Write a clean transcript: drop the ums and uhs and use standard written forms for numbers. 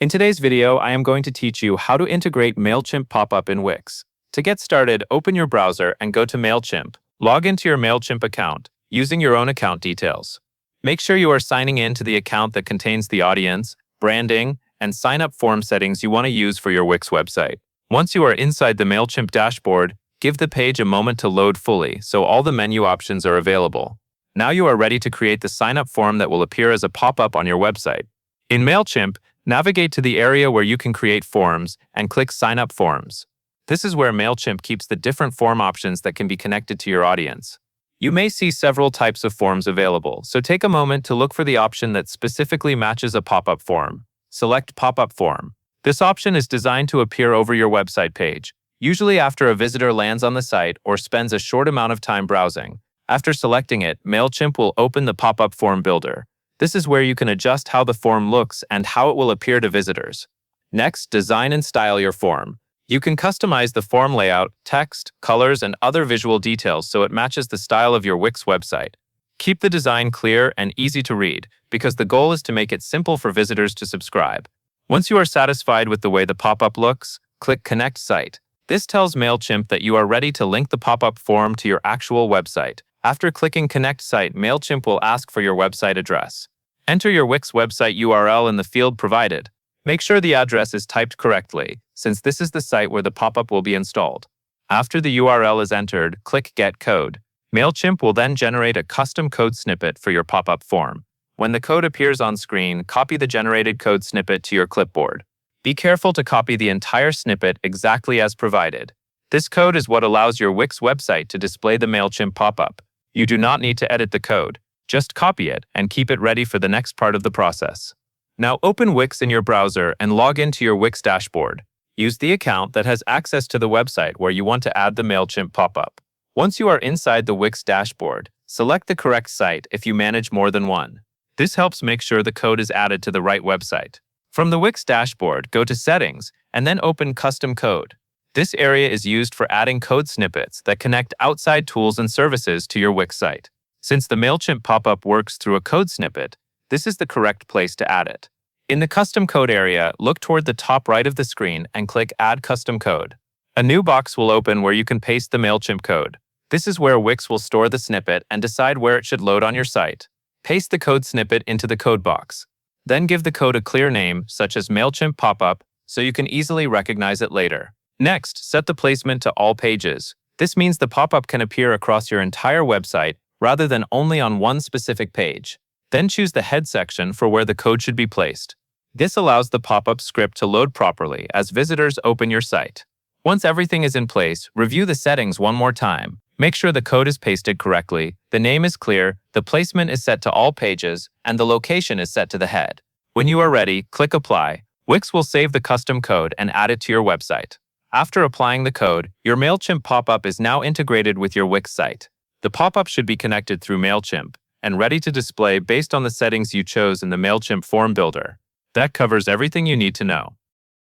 In today's video, I am going to teach you how to integrate Mailchimp Popup in Wix. To get started, open your browser and go to Mailchimp. Log into your Mailchimp account using your own account details. Make sure you are signing in to the account that contains the audience, branding, and sign-up form settings you want to use for your Wix website. Once you are inside the Mailchimp dashboard, give the page a moment to load fully so all the menu options are available. Now you are ready to create the sign-up form that will appear as a pop-up on your website. In Mailchimp, navigate to the area where you can create forms and click Sign Up Forms. This is where Mailchimp keeps the different form options that can be connected to your audience. You may see several types of forms available, so take a moment to look for the option that specifically matches a pop-up form. Select Pop-up Form. This option is designed to appear over your website page, usually after a visitor lands on the site or spends a short amount of time browsing. After selecting it, Mailchimp will open the Pop-up Form Builder. This is where you can adjust how the form looks and how it will appear to visitors. Next, design and style your form. You can customize the form layout, text, colors, and other visual details so it matches the style of your Wix website. Keep the design clear and easy to read, because the goal is to make it simple for visitors to subscribe. Once you are satisfied with the way the pop-up looks, click Connect Site. This tells Mailchimp that you are ready to link the pop-up form to your actual website. After clicking Connect Site, Mailchimp will ask for your website address. Enter your Wix website URL in the field provided. Make sure the address is typed correctly, since this is the site where the pop-up will be installed. After the URL is entered, click Get Code. Mailchimp will then generate a custom code snippet for your pop-up form. When the code appears on screen, copy the generated code snippet to your clipboard. Be careful to copy the entire snippet exactly as provided. This code is what allows your Wix website to display the Mailchimp pop-up. You do not need to edit the code. Just copy it and keep it ready for the next part of the process. Now open Wix in your browser and log into your Wix dashboard. Use the account that has access to the website where you want to add the Mailchimp pop-up. Once you are inside the Wix dashboard, select the correct site if you manage more than one. This helps make sure the code is added to the right website. From the Wix dashboard, go to Settings and then open Custom Code. This area is used for adding code snippets that connect outside tools and services to your Wix site. Since the Mailchimp pop-up works through a code snippet, this is the correct place to add it. In the Custom Code area, look toward the top right of the screen and click Add Custom Code. A new box will open where you can paste the Mailchimp code. This is where Wix will store the snippet and decide where it should load on your site. Paste the code snippet into the code box. Then give the code a clear name, such as Mailchimp Popup, so you can easily recognize it later. Next, set the placement to all pages. This means the pop-up can appear across your entire website rather than only on one specific page. Then choose the head section for where the code should be placed. This allows the pop-up script to load properly as visitors open your site. Once everything is in place, review the settings one more time. Make sure the code is pasted correctly, the name is clear, the placement is set to all pages, and the location is set to the head. When you are ready, click Apply. Wix will save the custom code and add it to your website. After applying the code, your Mailchimp pop-up is now integrated with your Wix site. The pop-up should be connected through Mailchimp and ready to display based on the settings you chose in the Mailchimp form builder. That covers everything you need to know.